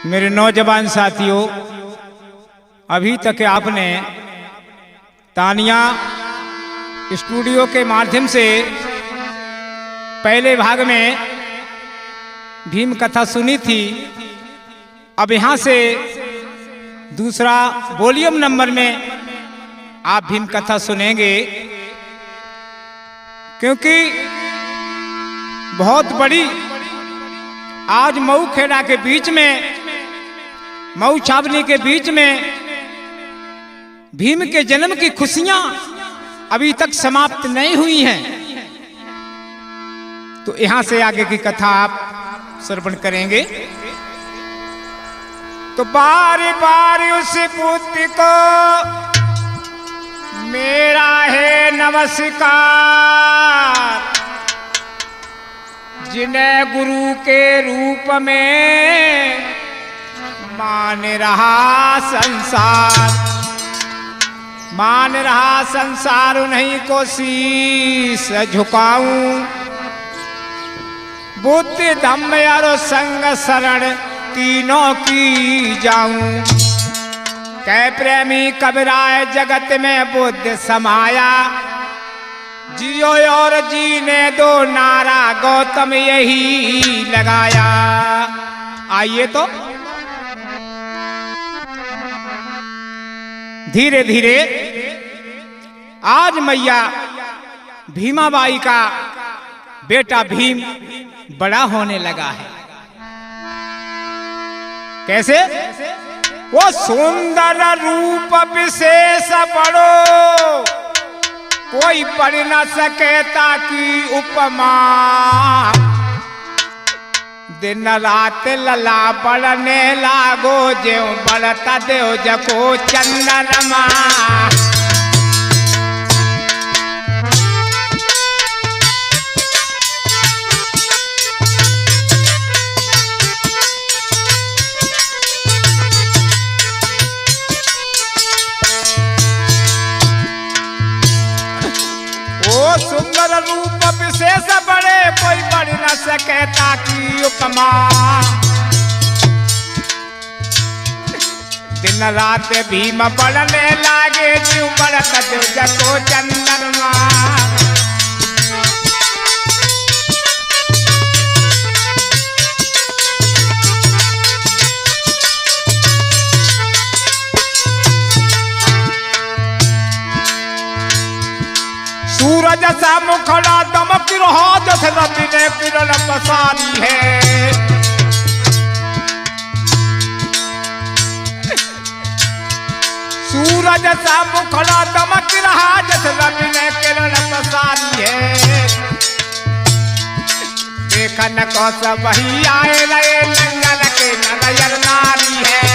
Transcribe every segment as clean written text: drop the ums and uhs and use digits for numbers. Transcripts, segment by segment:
मेरे नौजवान साथियों, अभी तक आपने तानिया स्टूडियो के माध्यम से पहले भाग में भीम कथा सुनी थी। अब यहाँ से दूसरा वॉल्यूम नंबर में आप भीम कथा सुनेंगे, क्योंकि बहुत बड़ी आज मऊ खेड़ा के बीच में, मऊ छावनी के बीच में भीम के जन्म की खुशियां अभी तक समाप्त नहीं हुई हैं। तो यहां से आगे की कथा आप श्रवण करेंगे। तो बार बार उस पुत्र को मेरा है नमस्कार, जिन्हें गुरु के रूप में मान रहा संसार, मान रहा संसार, उन्हीं को शीश झुकाऊं। बुद्धि धम्म और संग शरण तीनों की जाऊं। कै प्रेमी कबीराय जगत में बुद्ध समाया, जियो और जीने दो नारा गौतम यही लगाया। आइए तो धीरे धीरे आज मैया भीमाबाई का बेटा भीम बड़ा होने लगा है। कैसे? वो सुंदर रूप विशेष बड़ो, कोई पढ़ न सके ताकि उपमा। दिन रात लला बढ़ने लागो, ज्यों बढ़ता देव जको चंद्रमा। सुंदर रूप विशेष बड़े, कोई बढ़ न सके ताकि उपमा। दिन रात भीम बढ़ने लागे, जीव बढ़त देव जको चंद्रमा। सूरज सा मुखड़ा दमक रहा, जैसे रवि ने किरण पसारी है। सूरज सा मुखड़ा दमक रहा, जैसे रवि ने किरण पसारी है। देखन को सब वही आए रहे, नंगल के नगर नारी है।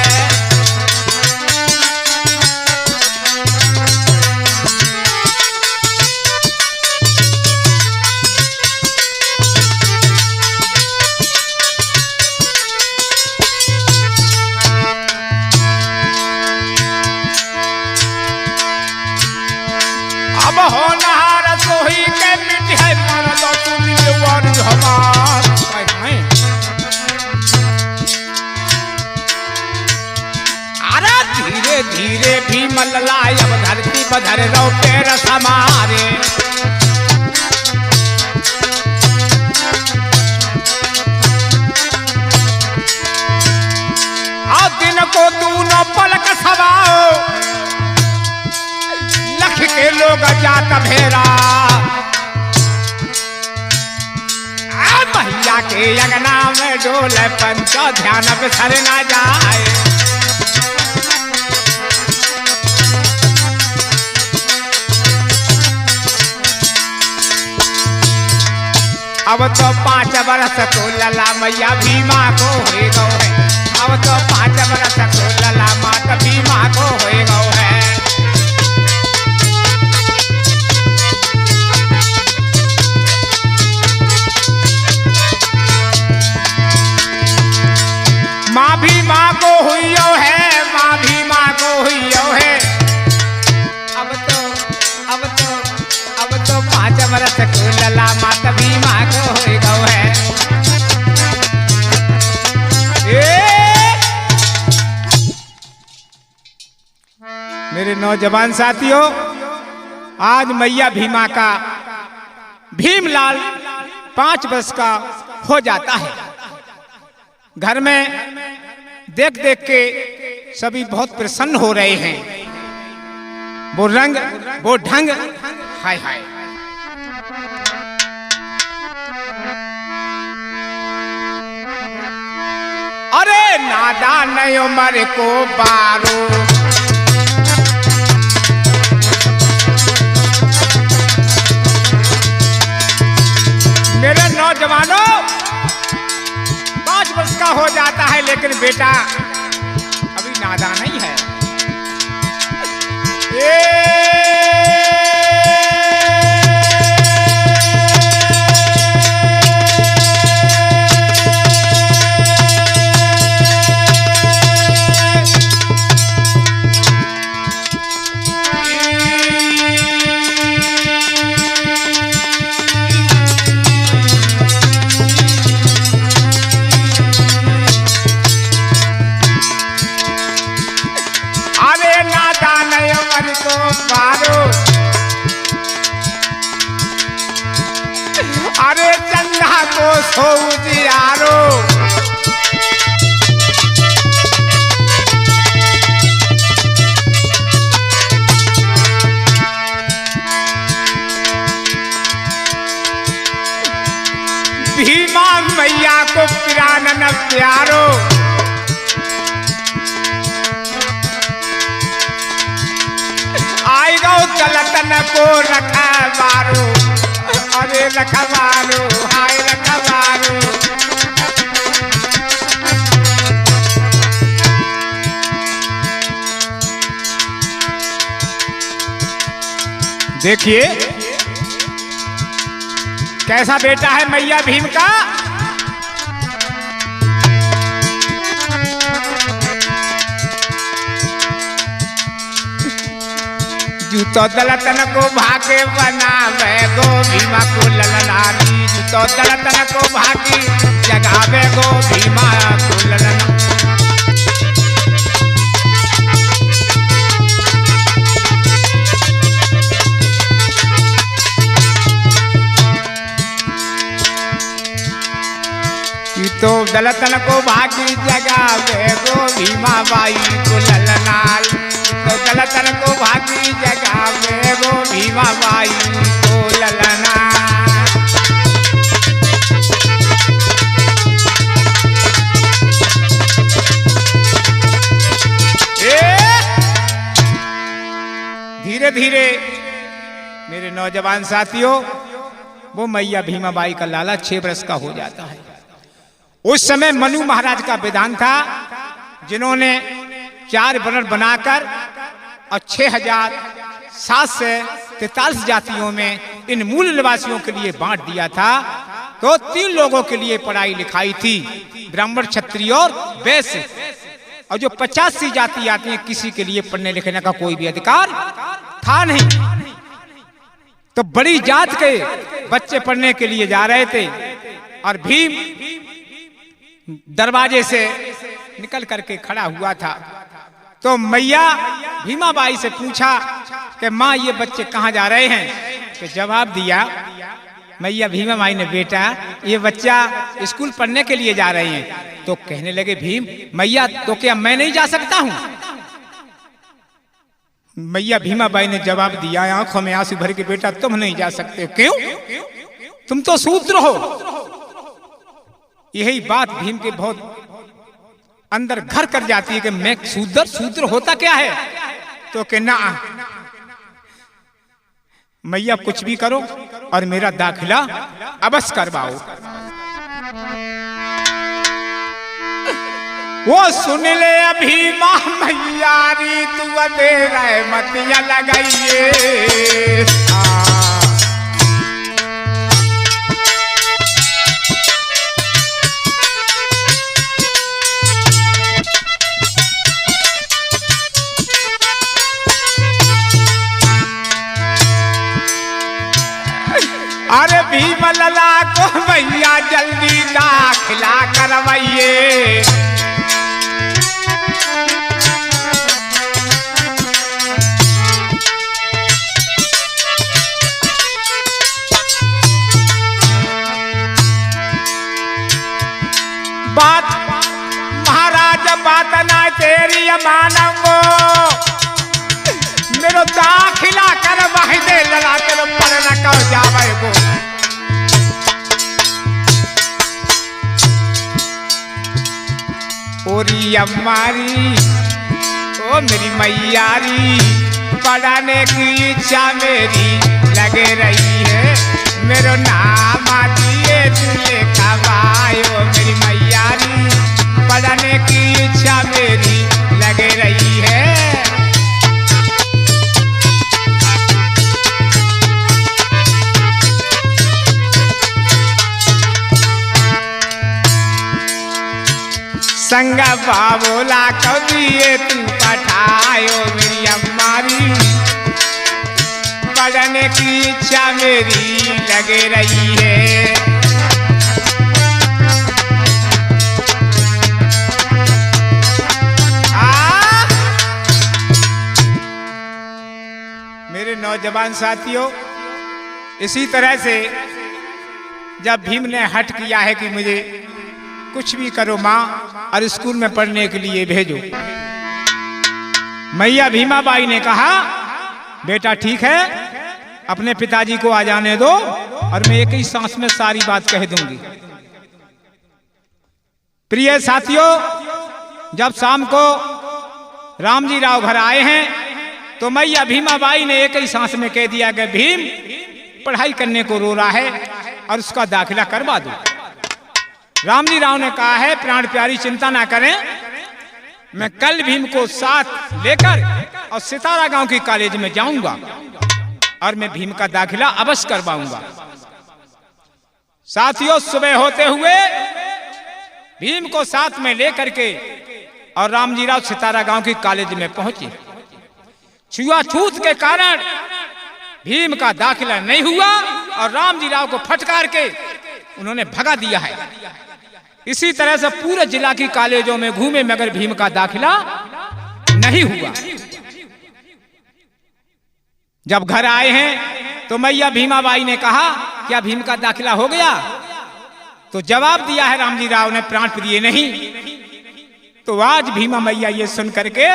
होनहार सोही के मिट है, मन दो तुम और हमार। अरे धीरे धीरे भीम ललाय, अब धरती बधर रो पैर समारे। आ दिन को दूनो पलक सवाओ, के लोग जात भेरा। मैया के अंगना में डोले पंच, ध्यान बिसर न जाए। अब तो 5 बरस को लला मैया भीमा को हो गौ है। अब तो 5 बरस को लला माता भीमा को हो गौ है। माँ भी माँ को हुई है, माँ भी माँ को हुई है। अब तो 5 बरस को लला माता भी माँ को हुई गौ है। मेरे नौजवान साथियों, आज मैया भीमा का भीमलाल 5 वर्ष का हो जाता है। घर में देख देख के सभी बहुत प्रसन्न हो रहे हैं। वो रंग वो ढंग, हाय हाय। अरे नादान उम्र को बारो, मेरे नौजवानों 5 वर्ष का हो जाता है, लेकिन बेटा अभी नादान नहीं है। अरे चंदा को सोजियारो, भीमा मैया को पिरानन प्यारो, आएगा गलतन को रखा मारो, अरे रखवारो, हाय रखवारो। देखिए कैसा बेटा है मैया भीम का। जूतो दलतन को भागे बनावे गो भीमा को ललनारी, जूतो दलतन को भागी जगावे गो भीमा को ललना। जूतो दलतन को भागी जगावे गो भीमा बाई को ललनारी, तो दलतन को भागी जगावे गो भीमा बाई को ललना। धीरे धीरे मेरे नौजवान साथियों, वो मैया भीमा बाई का लाला 6 वर्ष का हो जाता है। उस समय मनु महाराज का विधान था, जिन्होंने 4 वर्ण बनाकर और 6743 जातियों में इन मूल निवासियों के लिए बांट दिया था। तो 3 लोगों के लिए पढ़ाई लिखाई थी, ब्राह्मण, क्षत्रिय और वैश्य। और जो 85 जाति आती हैं, किसी के लिए पढ़ने लिखने का कोई भी अधिकार था नहीं। तो बड़ी जात के बच्चे पढ़ने के लिए जा रहे थे, और भीम दरवाजे से निकल करके खड़ा हुआ था। तो मैया भीमा बाई से पूछा कि माँ ये बच्चे कहाँ जा रहे हैं। तो जवाब दिया मैया भीमा बाई ने, बेटा ये बच्चा स्कूल पढ़ने के लिए जा रहे हैं। तो कहने लगे भीम, मैया तो क्या मैं नहीं जा सकता हूँ। मैया भीमा बाई ने जवाब दिया आंखों में आंसू भर के, बेटा तुम नहीं जा सकते। क्यों? तुम तो शूद्र हो। यही बात भीम के बहुत अंदर घर कर जाती है कि मैं शूद्र, शूद्र होता क्या है। तो कहना मैया कुछ भी करो और मेरा दाखिला अवश्य करवाओ। वो सुन ले अभी माँ मैयारी, तू दे रहे मतिया लगाइए। अरे भीम लला को भैया जल्दी दाखिला करवाइए। आज बात ना तेरी मानंगो मेरो दाखिला कर वही दे लगा तेरे पर न कर जावे गो। ओरी अम्मारी ओ मेरी मैयारी पढ़ाने की इच्छा मेरी लगे रही है मेरो नाम दिए तुझे खवायो मेरी मैयारी पढ़ाने की इच्छा मेरी लगे रही है। संग बाबोला कभी तू पठायो मेरी अम्मारी पढ़ने की इच्छा मेरी लगे रही है। मेरे नौजवान साथियों, इसी तरह से जब भीम ने हट किया है कि मुझे कुछ भी करो माँ और स्कूल में पढ़ने के लिए भेजो, मैया भीमाबाई ने कहा बेटा ठीक है अपने पिताजी को आ जाने दो और मैं एक ही सांस में सारी बात कह दूंगी। प्रिय साथियों, जब शाम को रामजी राव घर आए हैं तो मैया भीमाबाई ने एक ही सांस में कह दिया कि भीम पढ़ाई करने को रो रहा है और उसका दाखिला करवा दो। रामजी राव ने कहा है प्राण प्यारी चिंता ना करें, मैं कल भीम को साथ लेकर और सितारा गांव की कॉलेज में जाऊंगा और मैं भीम का दाखिला अवश्य करवाऊंगा। साथियों, सुबह होते हुए भीम को साथ में लेकर के और रामजी राव सितारा गांव की कॉलेज में पहुंचे। छुआछूत के कारण भीम का दाखिला नहीं हुआ और रामजी राव को फटकार के उन्होंने भगा दिया है। इसी तरह से पूरे जिला की कॉलेजों में घूमे मगर भीम का दाखिला नहीं हुआ। जब घर आए हैं तो मैया भीमाबाई ने कहा क्या भीम का दाखिला हो गया? तो जवाब दिया है रामजी राव ने प्राण प्रिय नहीं। तो आज भीमा मैया ये सुन करके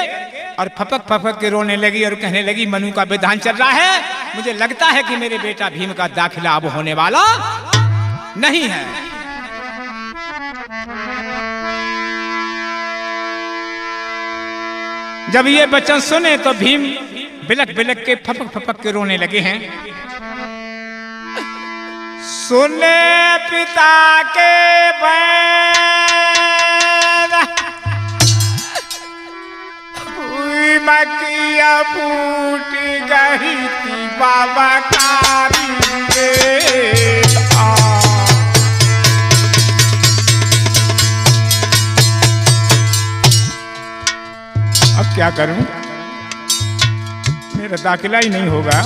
और फपक फपक के रोने लगी और कहने लगी मनु का विधान चल रहा है, मुझे लगता है कि मेरे बेटा भीम का दाखिला अब होने वाला नहीं है। जब ये बच्चन सुने तो भीम बिलक बिलक के फपक फपक के रोने लगे हैं। सुने पिता के बैर मकिया फूट गई थी बाबा कारी अब क्या करूं, मेरा दाखिला ही नहीं होगा।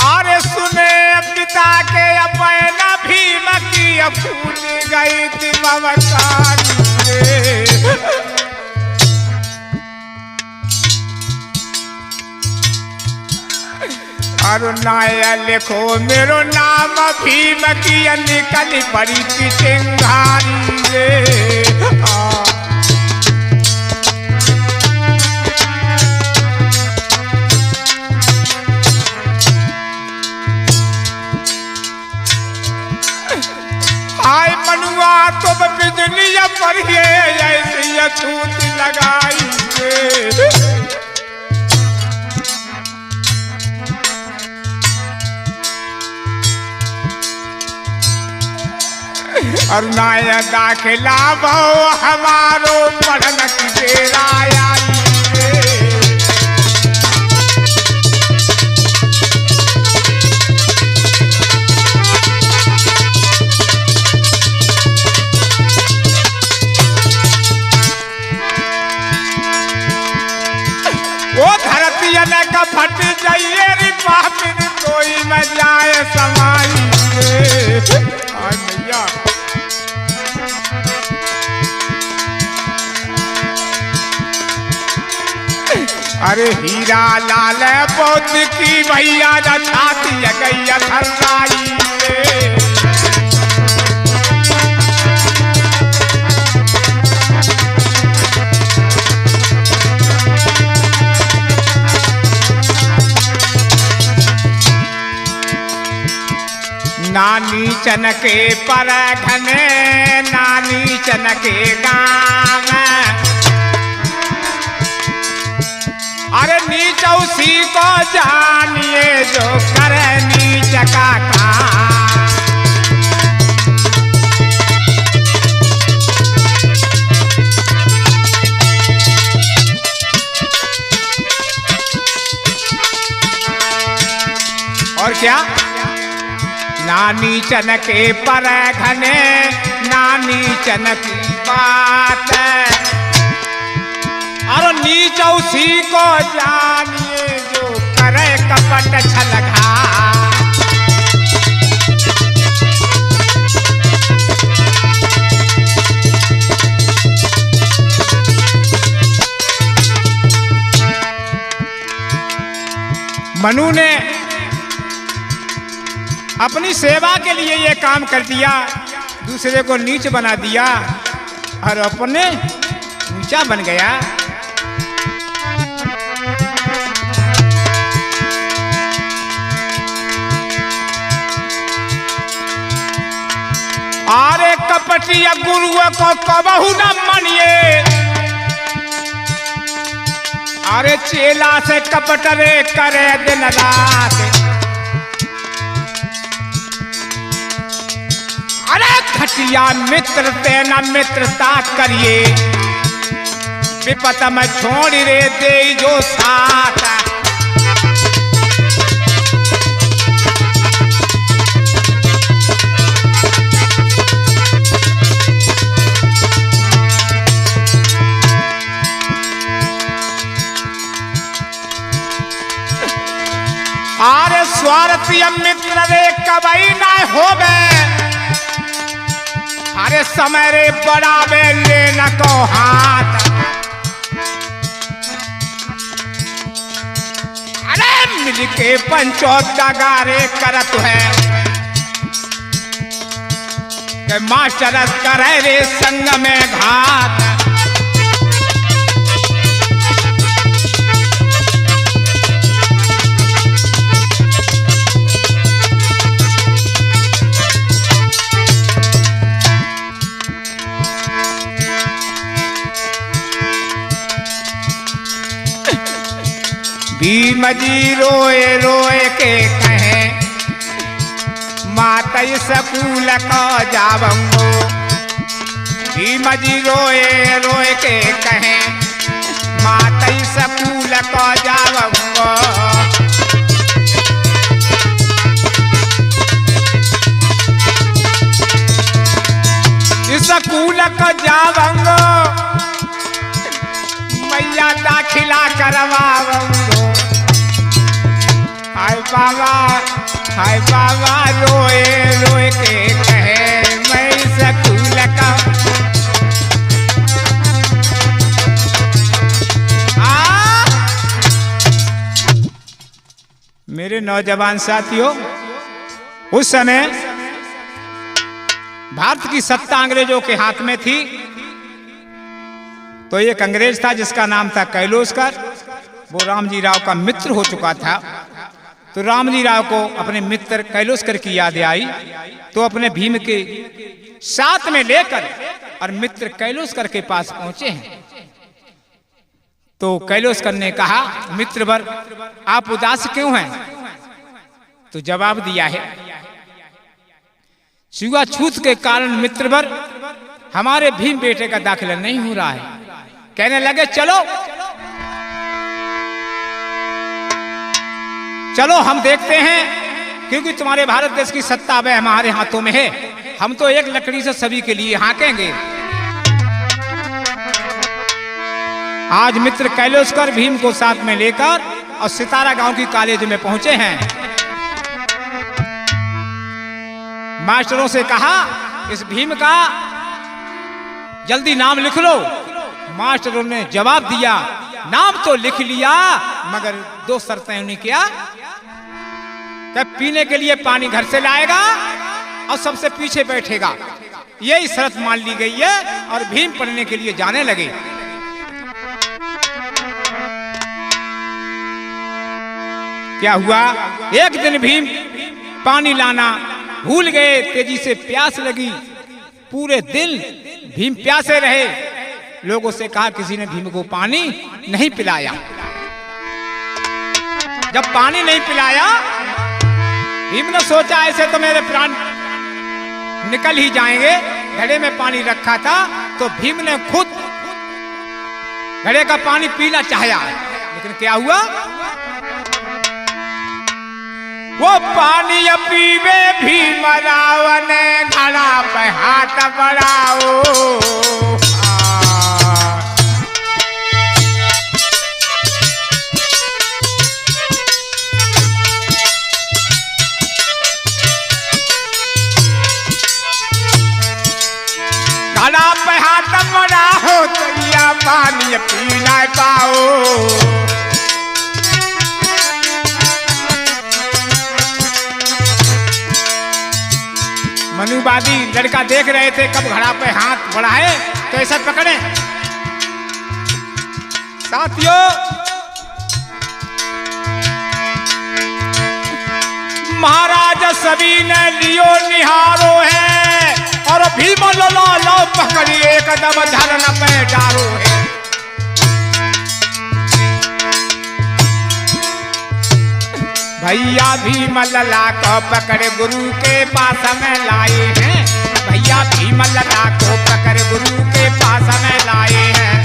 अरे सुने पिता के अपना भीम की फूट गई थी बाबा कारी और नाया लिखो मेरो नाम भीम की निकल पड़ी थी चिंगारी रे। आय मनुआ तो बिजली पढ़िए ऐसी छूट लगाई और नाया दाखिला बहु हमारो पढ़न की बेरा आई का फट जाइए रे पापिन कोई न जाए समाई मैया। अरे हीरा लाल पौध की भैया छाती गैया थर्राई चन के पर घने नानी चन के गाँव। अरे नीच उसी को जानिए जो करे नीच का काम। और क्या नानी चन के पर घने नानी चन की बात। और नीच उसी को जानिए जो करे कपट छलघा। मनु ने अपनी सेवा के लिए ये काम कर दिया, दूसरे को नीच बना दिया और अपने ऊंचा बन गया। अरे कपटिया गुरुओं को कबहू न मानिए। अरे चेला से कपट रे करे दिन रात। अरे घटिया मित्र ते न मित्रता करिए। विपत में छोड़ रे दे जो साथ। अरे स्वार्थी मित्र रे कबई ना होवे। अरे समय रे बढ़ावे लेना को हाथ। अरे मिलके पंचो दगारे करत है कि मास्टर करे रे संग में घात। भीम जी रोए रोए के कहे माता सकूल को जावंगो। भीम जी रोए रोए के कहे माता सकूल को जावंगो। सकूल को जावंगो मैया दाखिला करवावंगो। हाय बाबा रोए रोए के कहे मैं सकूल का। मेरे नौजवान साथियों, उस समय भारत की सत्ता अंग्रेजों के हाथ में थी। तो एक अंग्रेज था जिसका नाम था कैलोस्कर। वो रामजी राव का मित्र हो चुका था। तो रामजी राव को अपने मित्र कैलोस्कर की याद आई। तो अपने भीम के साथ में लेकर और मित्र कैलोस्कर के पास पहुंचे हैं। तो कैलोस्कर ने कहा मित्रवर आप उदास क्यों हैं? तो जवाब दिया है छुआछूत के कारण मित्रवर हमारे भीम बेटे का दाखिला नहीं हो रहा है। कहने लगे चलो चलो हम देखते हैं, क्योंकि तुम्हारे भारत देश की सत्ता अब हमारे हाथों में है। हम तो एक लकड़ी से सभी के लिए हाँकेंगे। आज मित्र कैलोस्कर भीम को साथ में लेकर और सितारा गांव की कॉलेज में पहुंचे हैं। मास्टरों से कहा इस भीम का जल्दी नाम लिख लो। मास्टरों ने जवाब दिया नाम तो लिख लिया मगर दो शर्तें उन्हें किया कि पीने के लिए पानी घर से लाएगा और सबसे पीछे बैठेगा। यही शर्त मान ली गई है और भीम पढ़ने के लिए जाने लगे। क्या हुआ? एक दिन भीम पानी लाना भूल गए, तेजी से प्यास लगी। पूरे दिन भीम प्यासे रहे। लोगों से कहा, किसी ने भीम को पानी नहीं पिलाया। जब पानी नहीं पिलाया, भीम ने सोचा ऐसे तो मेरे प्राण निकल ही जाएंगे। घड़े में पानी रखा था तो भीम ने खुद घड़े का पानी पीना चाहा, लेकिन क्या हुआ, वो पानी पीवे भीम रावण घड़ा पे हाथ बढ़ाओ। घड़ा पे हाथ बढ़ाओ तो या पानी पी ना पाओ। मनुवादी लड़का देख रहे थे कब घड़ा पे हाथ बढ़ाए तो ऐसा पकड़े। साथियों, महाराज सभी ने लियो निहारो है और भीम लो पकड़ी एकदम धरन पे डारो है। भैया भीम लला को पकड़ गुरु के पास में लाए हैं। भैया भीम लला को पकड़ गुरु के पास में लाए हैं।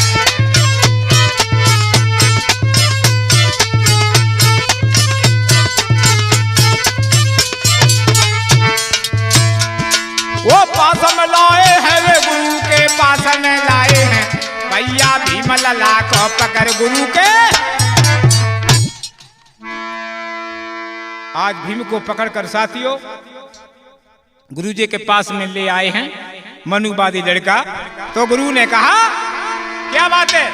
वो पास में लाए हैं, वे गुरु के पास में लाए हैं। भैया भीम लला को पकड़ गुरु के, आज भीम को पकड़कर साथियों गुरुजी के पास में ले आए हैं मनुवादी लड़का। तो गुरु ने कहा, क्या बात है?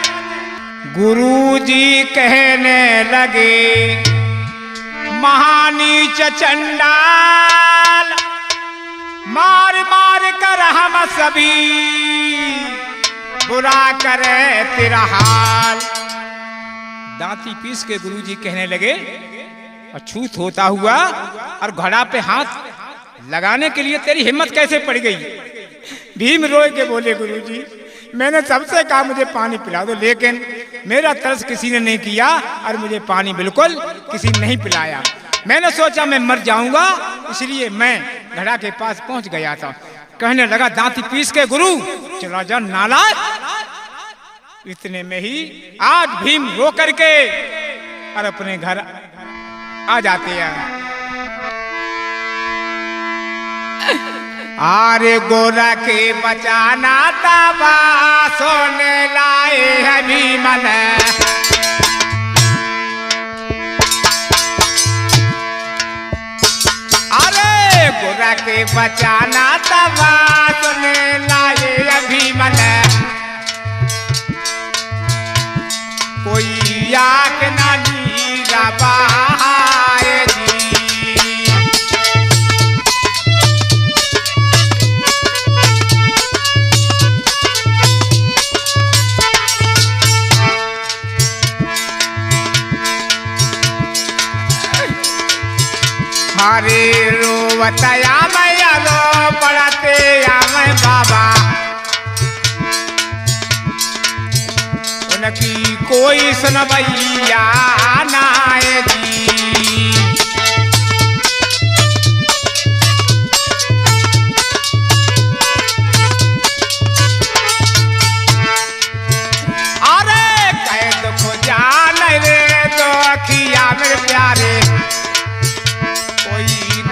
गुरुजी कहने लगे, महानीच चंडाल मार मार कर हम सभी बुरा करे तेरा हाल। दांती पीस के गुरुजी कहने लगे, अछूत होता हुआ और घड़ा पे हाथ लगाने के लिए तेरी हिम्मत कैसे पड़ गई? भीम रोए के बोले, गुरुजी मैंने सबसे कहा मुझे पानी पिला दो, लेकिन मेरा तरस किसी ने नहीं किया और मुझे पानी बिल्कुल किसी ने नहीं पिलाया। मैंने सोचा मैं मर जाऊंगा, इसलिए मैं घड़ा के पास पहुंच गया था। कहने लगा, दांती पीस के गुरु चला जा नालायक। इतने में ही आज भीम रो करके और अपने घर आ जाते हैं। आरे गोरा के बचाना तबा सोने लाए है भीम ने। अरे गोरा के बचाना तबा सोने लाए है भीम ने। कोई आग ना नीरा बहाए जी। हरे रोवतया मैया रो पड़ते या मैं बाबा। उनकी कोई सुनवैया नाए जी। अरे कह दुख जान रे तो अखिया मेरे प्यारे।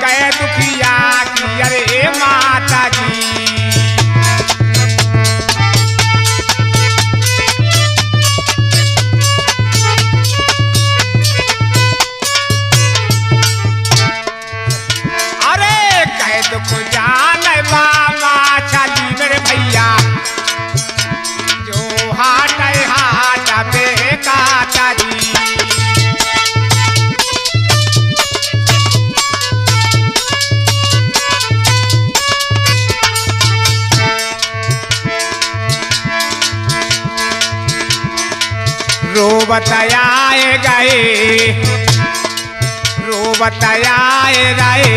कह दुखिया की अरे माता जी। अरे कह दुख जान बाबा छाली मेरे भैया। जो हाट पे काटा जी। रो बताए गए, रो बताए गए।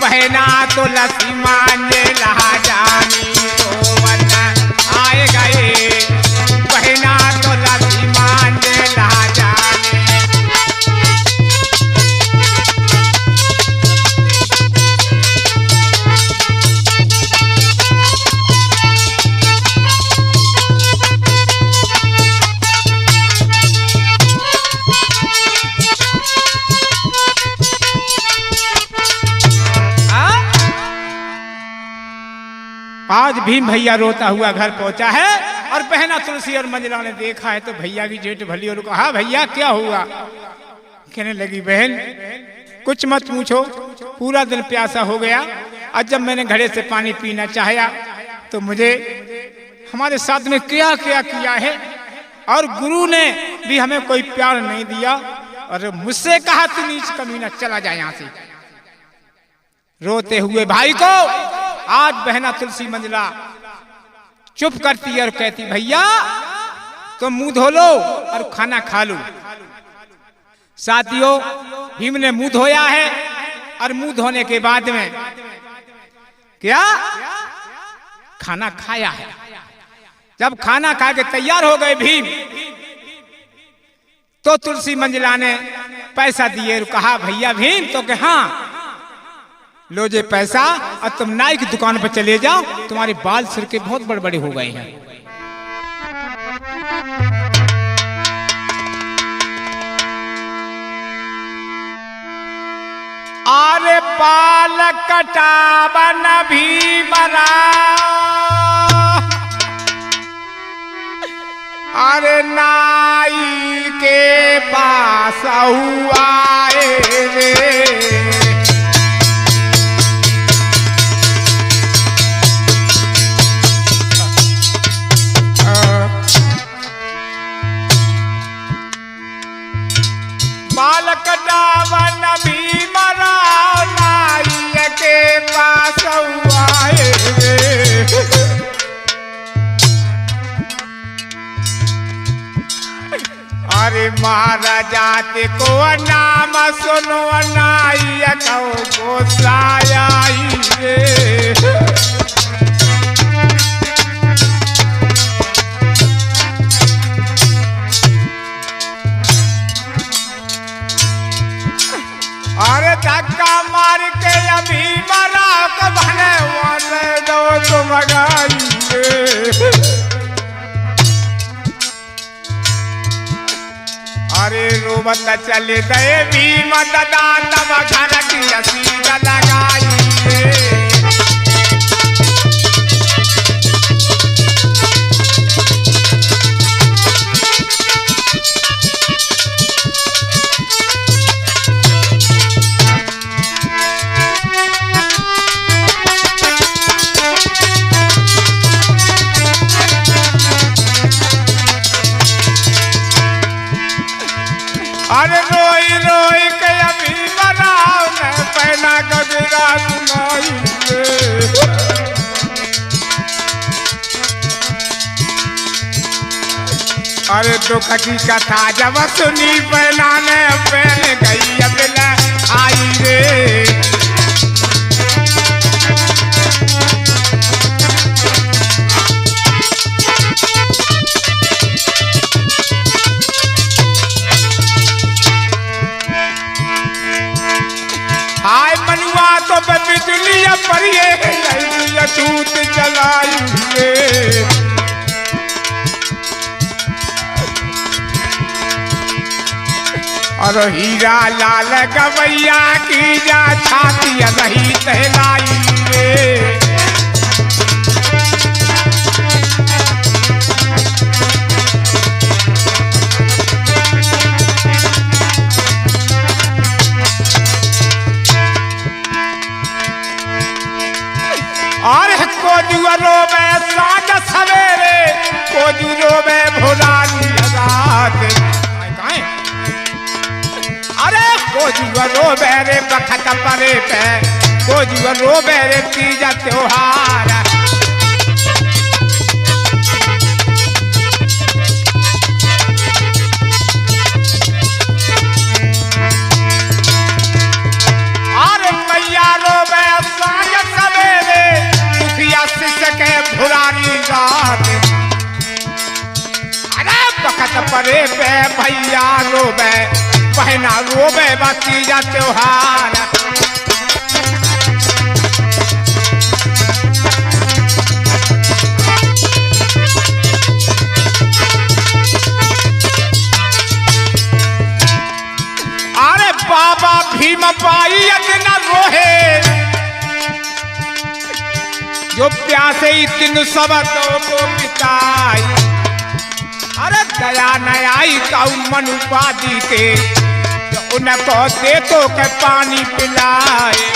बहना तुलसी मांझे लहा जानी रोवन आए गए, बहना तुलसी मांझे लहा जानी। आज भीम भैया रोता हुआ घर पहुंचा है और बहना तुलसी और मंजला ने देखा है तो भैया की जेठ भली और कहा भैया क्या हुआ? कहने लगी बहन कुछ मत पूछो, पूरा दिन प्यासा हो गया। आज जब मैंने घड़े से पानी पीना चाहा तो मुझे हमारे साथ में क्या क्या किया है और गुरु ने भी हमें कोई प्यार नहीं दिया और मुझसे कहा तू नीच कमीना चला जाए यहां से। रोते हुए भाई को आज बहना तुलसी मंजला चुप करती है और कहती भैया तो मुंह धो लो और खाना खा लो। साथियों भीम ने मुंह धोया है और मुंह धोने के बाद में क्या खाना खाया है। जब खाना खा के तैयार हो गए भीम तो तुलसी मंजला ने पैसा दिए और कहा भैया भीम तो के हाँ लो जे पैसा और तुम नाई की दुकान पर चले जाओ, तुम्हारे बाल सिर के बहुत बड़े बड़े हो गए हैं। अरे बाल कटावन भी मरा, अरे नाई के पास हुआ रे। बाल कटावन भी मरा, नाई के पास हुआ रे। अरे महाराजाते को नाम सुनो नाई को गोसाया रे। अरे धक्का मार के अभी मरा कबने वाले दो तुम गाइए। अरे रोबत चले गए भीम दादा तब घर की रसीद लगाई। अरे रोई रोई के अभी मराओ ने पहना कबीरा सुनाई। अरे दुख की कथा जब सुनी पहना ने पहन गई अब आई रे। हाय मनुआ तो बिजली परिए दूत जलाई रे। और हीरा लाल गवैया की जा छाती रही तहलाई रे। और कोजुरो में साँझ सवेरे कोजुरो में भुलानी रात। अरे कोजुरो मेरे बखत परे पे कोजुरो मेरे तीजा त्योहार। अरे मैया रो मैं भुरारी रात। अरे बखत परे पे भैया रोबे, बहना रोबे तीजा त्योहार। अरे बाबा भीम पाई न रोहे, जो प्यासे तीन सब तो पिताई। अरे दया न आई काऊ मनुवादी के, तो उनको दे तो के पानी पिलाए।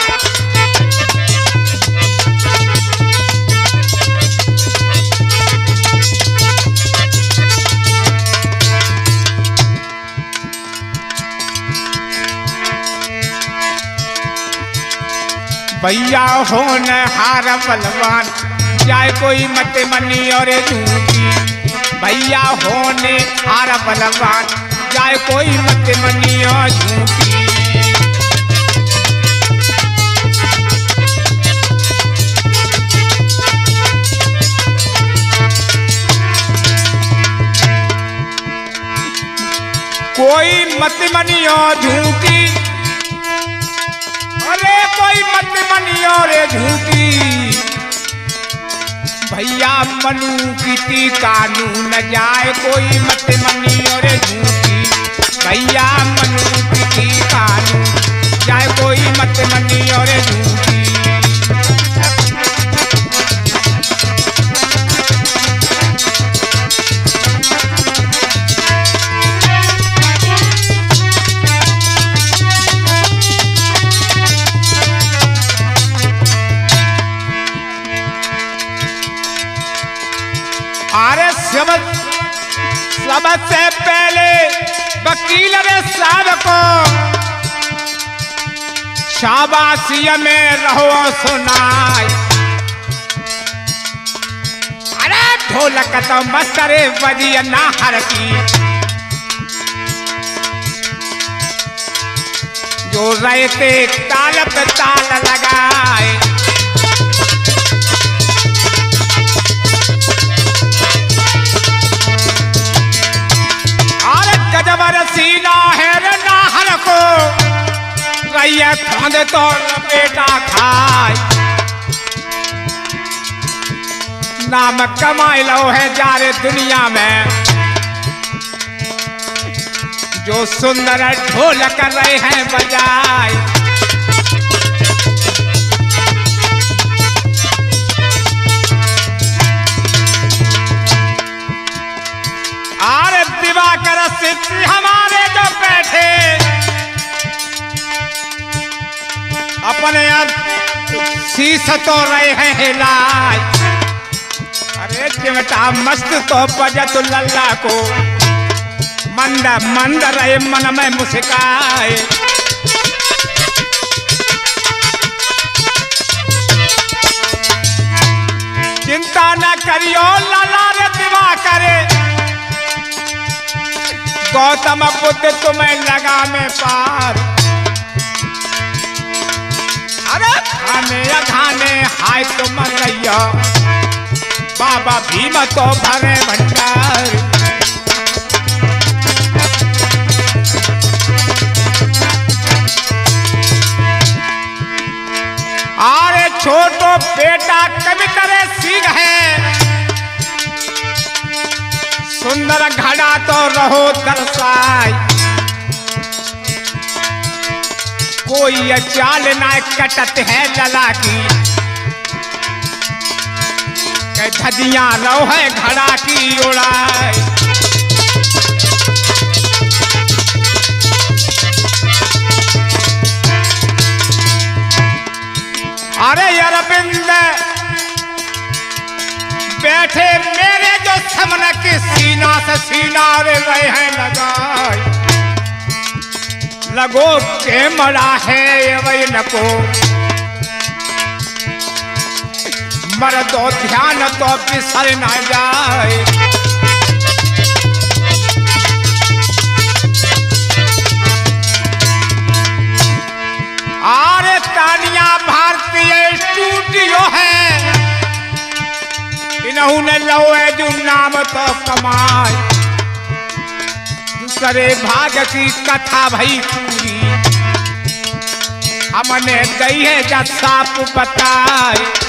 भैया होन हार बलवान, चाहे कोई मत मनी और झूठी। भैया होने हार बलवान, चाहे कोई मत मनी और झूठी। कोई मत मनी और झूठी, अरे कोई मत मनी और झूठी। भैया मनु की कानून जाए, कोई मत मनी और झूठी। भैया मनु की कानून जाए, कोई मत मनी और झूठी। अरे सबसे पहले वकील रे साहब को शाबाशी में रहो सुनाई। अरे ढोलक तो मस्तरे बजिया नाहर की, जो रहते ताल पे ताल लगाए। गजबर सीना है रे नाहर को, रैया फांदे तो लपेटा खाए। नाम कमाई लो है जारे दुनिया में, जो सुंदर ढोल कर रहे हैं बजाए। अरे दिवाकर सिद्धि हमारे जो बैठे, अपने शीश तो रहे हैं हिलाए। अरे चिमटा मस्त तो बजत लल्ला को, मंद मंद रहे मन में मुस्काए। चिंता न करियो लल्ला रे दिवाकर, गौतम बुद्ध तुम्हें लगा में पार। अरे खाने अघाने हाय तुम रैया, बाबा भीम तो भरे भंडार। अरे छोटो बेटा कभी तरह सीख है, सुंदर घड़ा तो रहो दर्शाई। कोई चाल ना कटत है लला की, धजियां रहो है घड़ा की उड़ाई। अरे अरविंद बैठे मेरे जो सामने की, सीना से सीना रे रहे हैं लगाई। लगो के मरा है वही नको, मर दो ध्यान तो फिसल न जाए। अरे तानिया भारतीय स्टूडियो है, किनहु न लौए जो नाम तो कमाए। दूसरे भाग की कथा भई पूरी, हमने गई है जा साफ बताए।